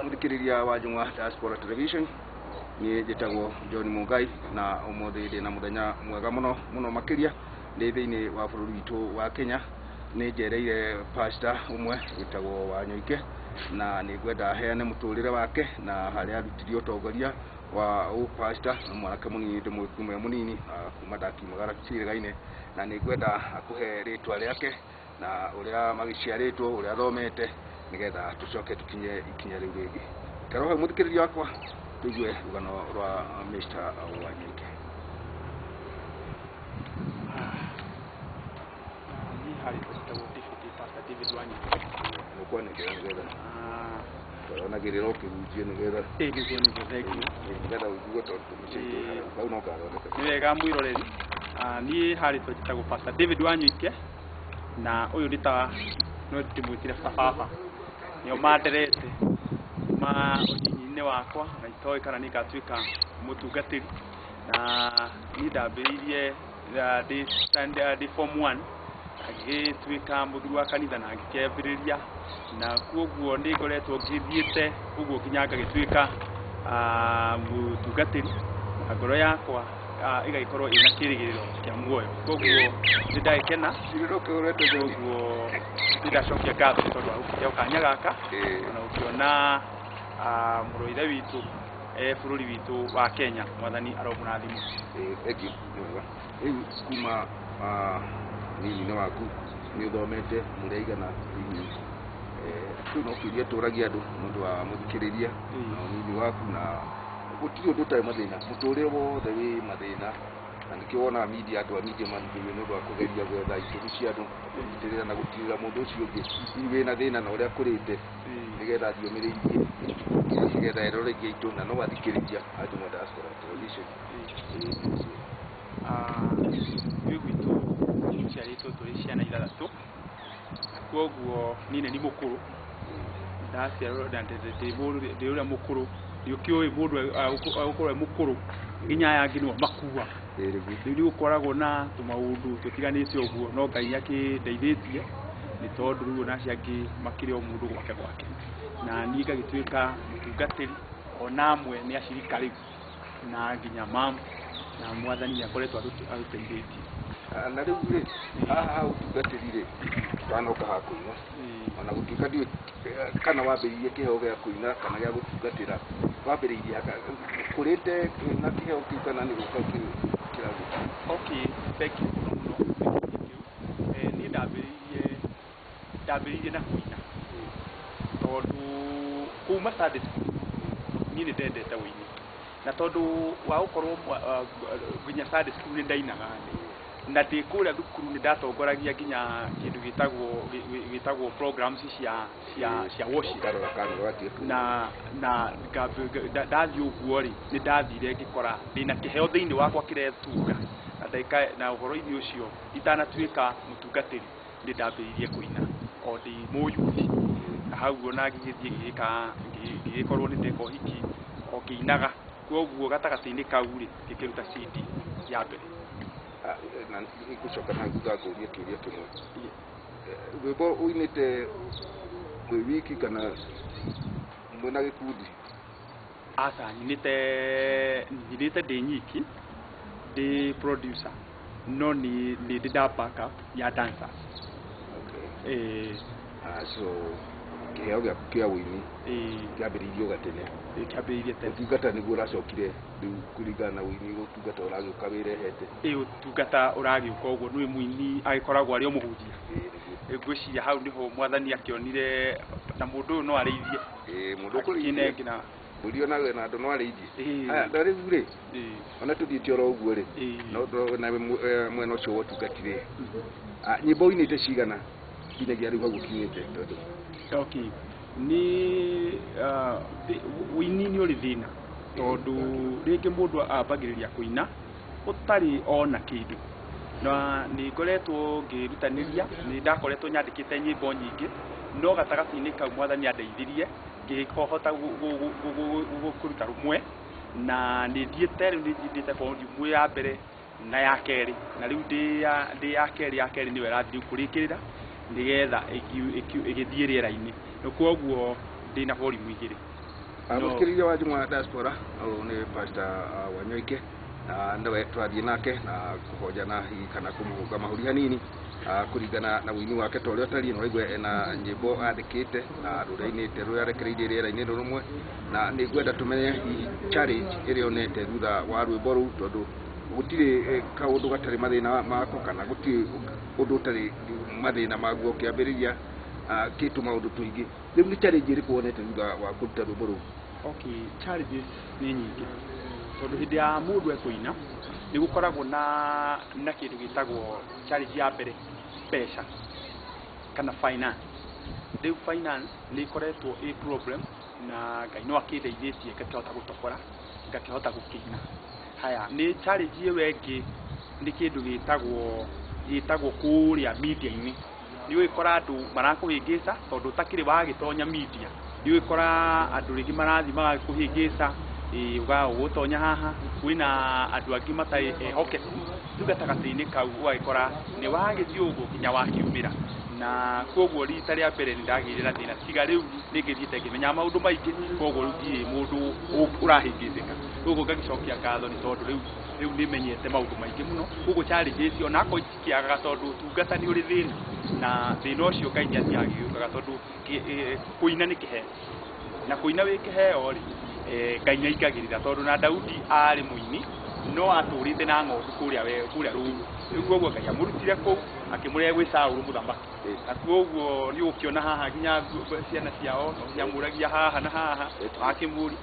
Muthikiriria wa Jungwa Diaspora Television ni jetagwo John Mugai na umuthi na muthenya mwega muno makiria ndi thiini wa bururi witu wa Kenya ni jereire pastor umwe witagwo wa Nyoike na nĩ ngwenda heane mũtũrĩre wake na harĩa arutire ũtongoria wa pastor mwanake mũnini ndĩmwe mũnini kuma ndakiumagara ciĩga-inĩ, na nĩ ngwenda akũhe rĩtwa rĩake na ũrĩa magĩciarĩtwo ũrĩa athomete nĩgetha tũcoke tũkinye ikinya rĩu rĩngĩ. Ikara hau mũthikĩrĩria wakwa tũigue rũgano rwa Mr. Wanyoike. Niĩ harĩ tũtagwo Deputy Pastor David Wanyoike. Mũkwa nĩgetha twanagĩrĩra ũkĩhunjie nĩgetha nĩguo thengio nĩgetha ũiguo tondũ tũmĩcaitwo hau no ngathondeka. Nĩ wega mwĩroreri. Niĩ harĩ tũtagwo Pastor David Wanyoike, na ũyũ nĩ ta no ndĩmwĩtire baba, nĩo manderete kuma ũnyinyi-inĩ wakwa na itoĩ kana nĩ ngatuĩka mũtungatĩri, na niĩ ndambĩrĩirie ndĩ form 1 agĩtuĩka mũthuri wa kanitha na ngĩkĩambĩrĩria, na kuoguo nĩ ngoretwo ngĩthiĩte ũguo nginya ngagĩtuĩka mũtungatĩri, na ngoro yakwa igagĩkorwo ĩna kĩrĩgĩrĩro kĩa muoyo. Koguo nĩ ndagĩkena, koguo nĩ ndacokia ngatho tondũ wa gũkĩheo kanya gaka na gũkĩona mũrũ ithe witũ bũrũri witũ wa Kenya mwathani aromũrathima. Thank you. Rĩu kuma nini waku nĩ ũthomete mũrĩigana thĩinĩ rĩu no kĩũria tũragia andũ nĩũndũ wa mũthikĩrĩria na ũnini waku, na gũtirĩ ũndũ ũtarĩ mathĩna, mũtũrĩre wothe wĩ mathĩna, na nĩkĩo wonaga media andũ a media mathikĩrĩria nĩũndũ wa kũgeria gwetha itũmi cia andũ kũnyitĩrĩra na gũtirĩra mũndũ ũcio ũngĩ hihi wĩna thĩna na ũrĩa kũrĩte nĩgetha thiũmĩrĩirie nĩgetha eroreri aitũ na no athikĩrĩria a Jomwa Diaspora Television. Ũyũ gwitũ ciarĩtwo tũrĩ ciana 6, koguo niĩ nĩ mũkũrũ, ndaciarwo ndĩ ũrĩa mũkũrũ, ndiũkĩũĩ mũndũ agũkorwo mũkũrũ nginya aya angĩ nĩo makua. Rĩu nĩ gũkoragwo na tũmaũndũ tũtiganĩte ũguo, no Ngai akĩndeithĩtie nĩ tondũ rĩu nacio angĩ makĩrĩ o mũndũ gwake gwake, na niĩ ngagĩtuĩka mũtungatĩri ona amwe nĩ acirika rĩu na nginya mamu, na mwathani nĩ akoretwo arũteithĩtie. Na rĩu rĩ haha ũtungatĩri rĩ twanoka ha kũina, ona gũtuĩka ndiũĩ kana wambĩrĩirie kĩheo gĩa kũina kana gĩa gũtungatĩra, wambĩrĩirie kũrĩte na kĩheo kĩu kana nĩ gũka kĩrathi? Okay, thank you mũno. Niĩ ndambĩrĩirie na kũina tondũ kuma Sunday school niĩ nĩ ndendete ũini, na tondũ wa gũkorwo nginya Sunday school nĩ ndainaga na ndĩ kũrĩa thukuru nĩ ndatongoragia nginya kĩndũ gĩtagwo programs cia worship, na ndathiĩ ũguo rĩ nĩ ndathire ngĩkora ndĩna kĩheo thĩinĩ wakwa kĩretunga, na ũhoro-inĩ ũcio itanatuĩka mũtungatĩri nĩ ndambĩrĩirie kũina o ndĩ mũyuthi, na hau ona ngĩgĩthiĩ ngĩgĩkorwo nĩ ndeka ũhiki o ngĩinaga, koguo gatagatĩ-inĩ kau rĩ ngĩkĩruta CD ya mbere. Na ngũcoka na thutha ngũria kĩũria kĩmwe, rwĩmbo ũinĩte wĩ wiki kana mwĩna gĩkundi? Aca nyinĩte ndĩ nyiki, ndĩ producer, no nĩ ndĩ nda backup ya dancers. So kĩheo gĩaku kĩa ũini kĩambĩrĩirio gatene? Kĩambĩrĩirie tene. Ũtungata nĩguo ũracokire rĩu kũringana na ũini ũtungata ũragĩũka wĩrehete? Ũtungata ũragĩũka ũguo, nĩwe mũini agĩkoragwo arĩ o mũhunjia. Ngwĩciria hau nĩho mwathani akĩonire na mũndũ ũyũ no arĩithie. Mũndũ ũkũrĩithia mbũri onawe na andũ no arĩithie. Na rĩu rĩ ona tũthiĩte oro ũguo rĩ na mwena ũcio wa ũtungatĩ rĩ nyĩmbo ũinĩte cigana nginyagia rĩu hau ũkinyĩte? Okay, ni ũini nĩ ũrĩ thĩna tondũ rĩngĩ mũndũ ambagĩrĩria kũina ũtarĩ ona kĩndũ, na nĩ ngoretwo ngĩrutanĩria, nĩ ndakoretwo nyandĩkĩte nyĩmbo nyingĩ, no gatagatĩ-inĩ kau mwathani andeithirie ngĩhota kũruta rũmwe, na nĩ thiĩte rĩu nĩ thiĩte volume ya mbere na ya kerĩ, na rĩu ndĩ ya kerĩ nĩyo ĩrathiĩ kũrĩkĩrĩra nĩgetha ĩgĩthiĩ rĩera-inĩ, na koguo ndĩna volume 2. Mũthikĩrĩria wa Jomwa Diaspora, ũyũ nĩ Pastor Wanyoike, na nĩwe twathiĩ nake na kũhonjana hihi kana kũmũhũnga mahũri hanini kuringana na wini wake ta uria utari no igwe na nyimbo andikite na rurainite ruria arekereirie riera-ini rumwe na ni ngwenda tumenye challenge iria onete thutha wa rwimbo ruu tondu gutire kaundu gatari mathina mako kana gutire undu utari mathina maguo kiambiriria kitu maundu tuingi riu ni challenge iriku onete thutha wa kuruta rwimbo ruu? Okay, challenges ni nyingi tondu hindi ya mundu ekuina ni gukoragwo na kindu gitagwo challenge ya mbere mbeca kana finance. Riu finance ni ikoretwo i problem na Ngai no akindeithĩtie ngakĩhota gũtokora ngakĩhota gũkĩina. Haya ni challenge ĩyo ĩngĩ ni kindu gitagwo kũrĩa media-inĩ. Ni ũgĩkora andũ marakũhĩngĩca tondu ũtakĩrĩ wagĩtonya media. Ni ũgĩkora andũ rĩngĩ marathi magakũhĩngĩca ũgũtonya haha kwĩna andũ angĩ matarĩ ehokeku rĩu gatagatĩ-inĩ kau ũgagĩkora nĩ wagĩthiĩ ũguo nginya wakiumĩra na koguo rita rĩa mbere nĩ ndagĩire na thĩna tiga rĩu nĩ ngĩthiĩte ngĩmenya maũndũ maingĩ koguo rĩu ndirĩ mũndũ ũrahĩngĩcĩka koguo ngagĩcokia ngatho nĩ tondũ rĩu nĩ menyete maũndũ maingĩ mũno koguo challenge icio onakoo itikĩagaga tondũ ũtungata nĩ ũrĩ thĩna na thĩna ũcio Ngai nĩ athiagĩũkaga tondũ kũina nĩ kĩheo na kũina wĩ kĩheo rĩ Ngai nĩ aingagĩrĩra tondũ na Daudi arĩ mũini no atũrĩte na ng'ondu kũrĩa rũũru rĩu koguo Ngai amũrutire kũu akĩmũrehe gwĩ Saũlũ mũthamaki na koguo nĩ ũkĩona haha nginya ciana ciao ciamũragia haha na haha akĩmũri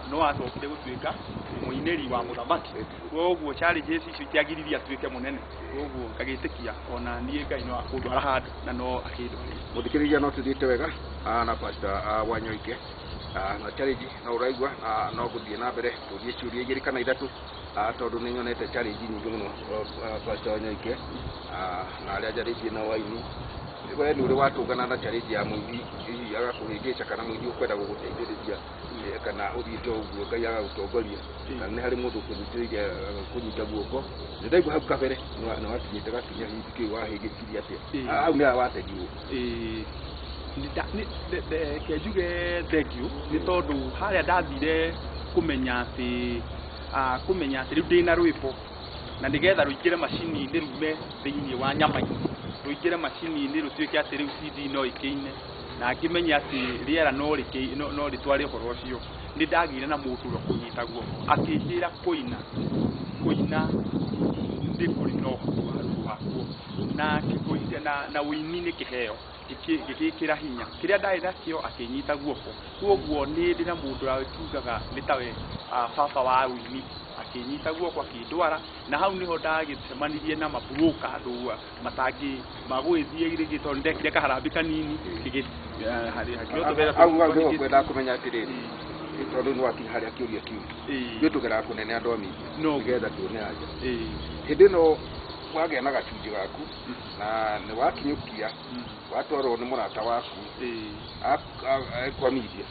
no acokire gũtuĩka mũinĩri wa mũthamaki koguo challenges icio itiagiririe atuĩke mũnene koguo ngagĩtĩkia ona niĩ Ngai no akũndwara handũ na no akĩndwara. Mũthikĩrĩria no tũthiĩte wega na Pastor Wanyoike na challenge na uraigwa no gũthiĩ na mbere tũthiĩ ciũria igĩrĩ kana ithatũ tondu nĩ nyonete challenge nyingĩ mũno Pastor Wanyoike na arĩa njarĩtie na waini we nĩ ũrĩ watũngana na challenge ya mũini hihi agakũhĩngĩca kana mũini ũkwenda gũgũteithĩrĩria kana ũthiĩte ũguo Ngai agagũtongoria kana nĩ harĩ mũndũ ũkũnyitĩrĩire kũnyita guoko nĩ ndaigua hau kabere nĩ wakinyĩte gakinya hihi kĩu wahĩngĩkirie atĩa hau nĩ wategirwo? Kenjuge thank you nĩ tondũ harĩa ndathire kũmenya atĩ rĩu ndĩna rwĩmbo na nĩgetha rũingĩre macini-inĩ rume thĩinĩ wa nyama-inĩ rũingĩre macini-inĩ rũtuĩke atĩ rĩu CD no ĩkĩine na ngĩmenya atĩ rĩera no rĩtware ũhoro ũcio nĩ ndagĩire na mũndũ ũrĩa kũnyita guoko akĩnjĩra kũina nĩ kũrĩ na ũhoro wakuo na ũini nĩ kĩheo gĩgĩkĩra hinya kĩrĩa ndarĩ nakĩo akĩnyita guoko koguo nĩ ndĩ na mũndũ ũratugaga nĩ tawe baba wa ũini akĩnyita guoko akĩndwara na hau nĩho ndagĩcemanirie na mabroka andũ matangĩ magũgĩthiĩ irĩgĩ tondũ ndekire kaharambi kanini hau ngwenda kũmenya atĩrĩrĩ tondũ nĩ wakinya harĩa kĩũria kĩu gĩtũgeraga kũnene andũ a mĩingĩ nĩgetha tuone anja hĩndĩ ĩno wagĩa na gacunjĩ gaku na nĩ wakinyũkia watwarwo nĩ mũrata waku akwamiria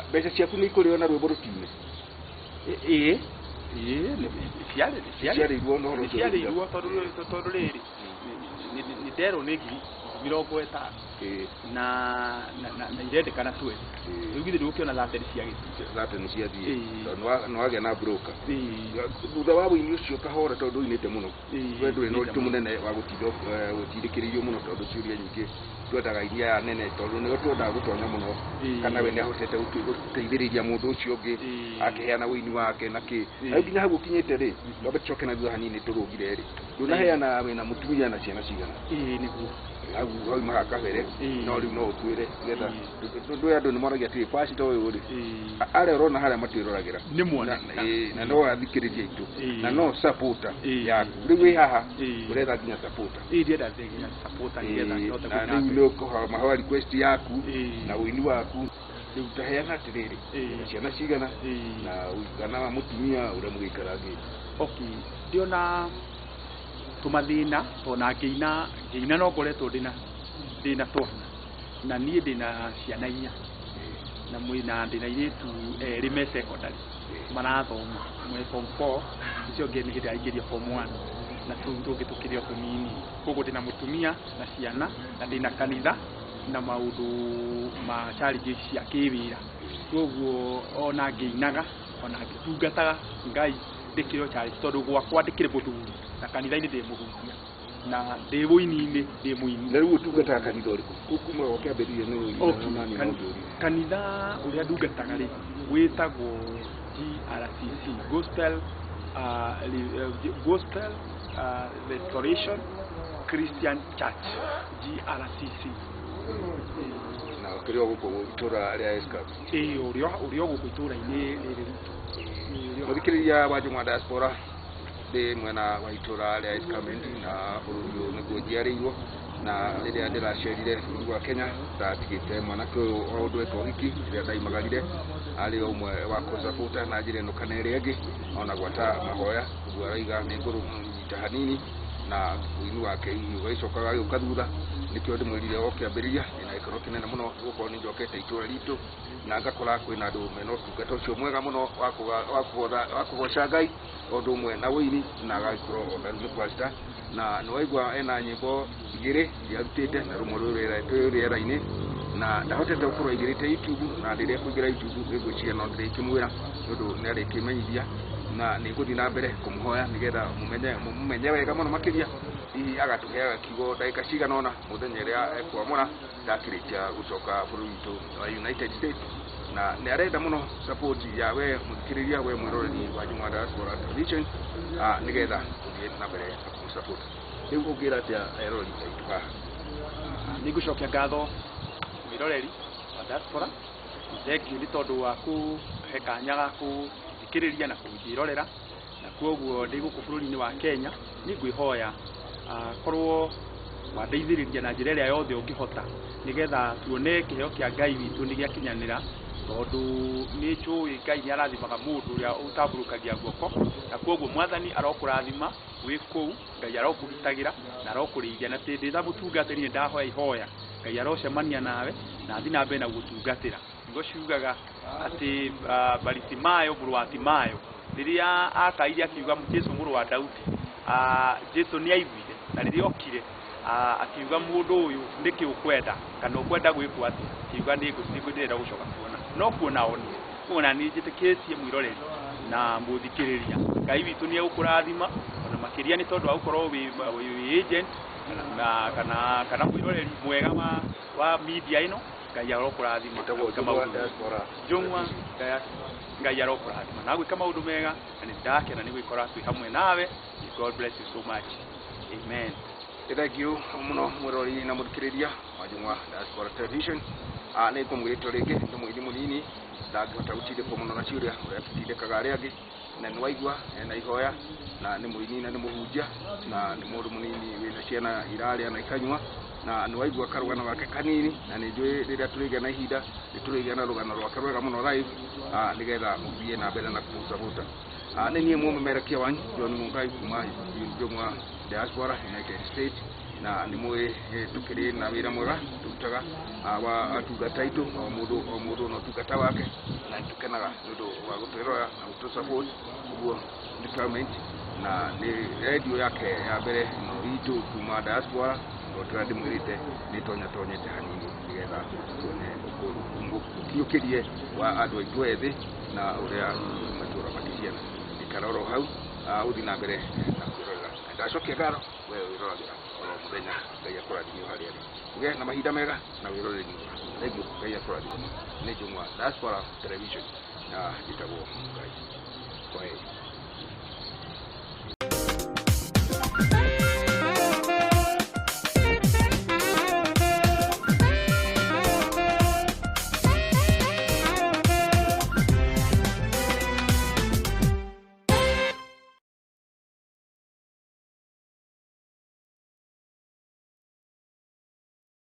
mbeca ciaku nĩ ikũrĩo na rwĩmbo rũtine? ciarĩirwo tondũ rĩrĩ nĩ nderwo nĩ ngiri 50 na irendekana 12 rĩu githĩ ndũgũkĩona thateni ciathiĩ nĩ wagĩa na broker thutha wa wĩini ũcio kahora tondũ ũinĩte mũno we ndũrĩ na ũritũ mũnene wa gũtindĩkĩrĩirio mũno tondũ ciũria nyingĩ twendaga iria nene tondũ nĩo twendaga gũtonya mũno kana we nĩ ahotete gũteithĩrĩria mũndũ ũcio ũngĩ akĩheana wĩini wake na kĩ rĩu nginya hau ũkinyĩte rĩ twambe tũcoke na thutha hanini tũrũgire rĩ ndũnaheana wĩna mũtumia na ciana cigana? Nĩguo hau wauma kabere no rĩu no ũtwĩre nĩgetha ndũĩ andũ nĩ moragia atĩrĩ pastor ũyũ rĩ arĩa ũrona harĩa matwĩroragĩra nĩ mwana na no athikĩrĩria itũ na no supporter yaku rĩu wĩ haha ũretha nginya supporter ndĩrenda nginya supporter nĩgetha ngĩhote na rĩu nĩ ũkũmahoya request yaku na wĩini waku rĩu taheana atĩrĩrĩ ciana cigana na kana mũtumia ũrĩa mũgĩikarangĩ? Okay ndĩona tumathina tona ngĩina no ngoretwo ndĩna twana na niĩ ndĩna ciana 4 na ndĩna airĩtu erĩ me secondary marathoma mwe form 4 ũcio ũngĩ nĩ hĩndĩ aingĩria form 1 na tũngĩ tũkĩrĩ o tũnini koguo ndĩna mũtumia na ciana na ndĩna kanitha na maũndũ ma challenges cia kĩwĩra koguo ona ngĩinaga ona ngĩtungataga Ngai ndĩkĩrĩ o challenge tondũ gwakwa ndĩkĩrĩ mũthuri na kanitha-inĩ ndĩ mũhunjia na ndĩ woini-inĩ ndĩ mũini. Na rĩu ũtungataga kanitha ũrĩkũ kuma ũkĩambĩrĩria nĩ kanitha ũrĩa ndungataga rĩ wĩtagwo GRCC, Gospel Restoration Christian Church, GRCC. Na ũkĩrĩ o gũkũ itũra rĩa Escap? Ũrĩ o gũkũ itũra-inĩ rĩrĩ ritũ. Mũthikĩrĩria wa Jomwa Diaspora, ndĩ mwena wa itũra rĩa Escarpment na bũrũri ũyũ nĩguo njiarĩirwo, na rĩrĩa ndĩracerire bũrũri wa Kenya ndatigĩte mwanake ũyũ o ũndũ eka ũhiki rĩrĩa ndaimagarire arĩ ũmwe wa kũsapota na njĩra ĩno kana ĩrĩa ĩngĩ ona gwata mahoya, ũguo arauga nĩ ngũrũnyita hanini na ũini wake ũgĩcokaga gĩũka thutha, nĩkĩo ndĩmwĩrire o kĩambĩrĩria ĩna gĩkeno kĩnene mũno gũkorwo nĩ njokete itũra ritũ na ngakora kwĩna andũ mena ũtungata ũcio mwega mũno wa kũgoca Ngai o ũndũ ũmwe na ũini na agagĩkorwo o na rĩu nĩ pastor na nĩwaigua ena nyĩmbo igĩrĩ iarutĩte na rũmwe rwĩ rĩera-inĩ na ndahotete gũkorwo aigĩrĩte YouTube na rĩrĩa kũingĩra YouTube nĩngwĩciria no ndĩrĩkĩmwĩra nĩũndũ nĩarĩkĩmenyithia na nĩngũthiĩ na mbere kũmũhoya nĩgetha mũmenye wega mũno makĩria, hihi agatũheaga kiugo ndagĩka cigana ũna mũthenya ũrĩa ekwamũra ndakĩrĩkia gũcoka bũrũri witũ wa United States, na nĩ arenda mũno support ya we mũthikĩrĩria, we mwĩroreri wa Jomwa Diaspora Television nĩgetha ũthiĩ na mbere na kũmũsupport. Rĩu ũngĩra atĩa eroreri aitũ haha? Nĩngũcokia ngatho mwĩroreri wa Diaspora, thengiũ nĩ tondũ wa kũhe kanya ga kũthikĩrĩria na kũnjĩrorera, na kuoguo ndĩ gũkũ bũrũri-inĩ wa Kenya nĩngwĩhoya korwo wandeithĩrĩria na njĩra ĩrĩa yothe ũngĩhota nĩgetha tuone kĩheo kĩa Ngai witũ nĩgĩakinyanĩra, tondũ nĩ njũĩ Ngai nĩ arathimaga mũndũ ũrĩa ũtambũrũkagia guoko, na kuoguo Mwathani arokũrathima wĩ kũu, Ngai arokũgitagĩra na arokũrĩithia, na ndĩ ta mũtungatĩri nĩ ndahoya ihoya Ngai arocemania nawe na athiĩ na mbere na gũgũtungatĩra. Nĩguo ciugaga atĩ Baritimayo mũrũ wa Timayo rĩrĩa akaire akiuga Jesũ mũrũ wa Daudi, Jesũ nĩ aiguire na rĩrĩa okire akiuga mũndũ ũyũ nĩkĩ ũkwenda kana ũkwenda gwĩkwo atĩ, akiuga nĩngwĩrenda gũcoka kuona, no kuona onire. Kuona nĩ njĩtĩkĩtie mwĩroreri na mũthikĩrĩria, Ngai witũ nĩ egũkũrathima ona makĩria nĩ tondũ wa gũkorwo wĩ agent kana mwĩroreri mwega wa media ĩno. Ngai arokũrathima Jomwa Ngai arokũrathima na gwĩka maũndũ mega, na nĩ ndakena nĩ gwĩkora twĩ hamwe nawe. God bless you so much. Amen. Thank you mũno mwĩroreri na mũthikĩrĩria wa Jomwa Diaspora Television. Nĩ ngũmwĩrĩtwo rĩngĩ nĩ mũini mũnini ndangĩhota gũtindĩkwo mũno na ciũria ũrĩa tũtindĩkaga arĩa angĩ, na nĩwaigua ena ihoya na nĩ mũini na nĩ mũhunjia na nĩ mũndũ mũnini wĩna ciana irarĩa na ikanyua, na nĩwaigua karũgano gake kanini, na nĩ njũĩ rĩrĩa tũrĩgĩa na ihinda nĩ tũrĩgĩa na rũgano rwake rwega mũno live nĩgetha mũthiĩ na mbere na kũmũsupport. Nĩ niĩ mũmemerekia wanyu John Mungai kuma Jomwa Diaspora United States, na nĩ mũĩ tũkĩrĩ na wĩra mwega tũrutaga wa atungata aitũ, o mũndũ na ũtungata wake, na nĩtũkenaga nĩ ũndũ wa gũtwĩrora na gũtũsupport. Ũguo Escarpment na nĩ redio yake ya mbere ĩno itũ kuma Diaspora, tondũ ndĩmwĩrĩte nĩ tonyatonyete hanini nĩgetha tuone ũkiũkĩrie wa andũ aitũ ethĩ na ũrĩa matũũra makĩhiana. Ikara oro hau ũthiĩ na mbere na kwĩrorera, ndacokia ngatho we wĩroragĩra oro mũthenya. Ngai akũrathime harĩa arĩ, ũgĩe na mahinda mega na wĩroreri mwega. Thengiũ, Ngai akũrathime. Nĩ Jomwa Diaspora Television na njĩtagwo Ngai. Kwaheri.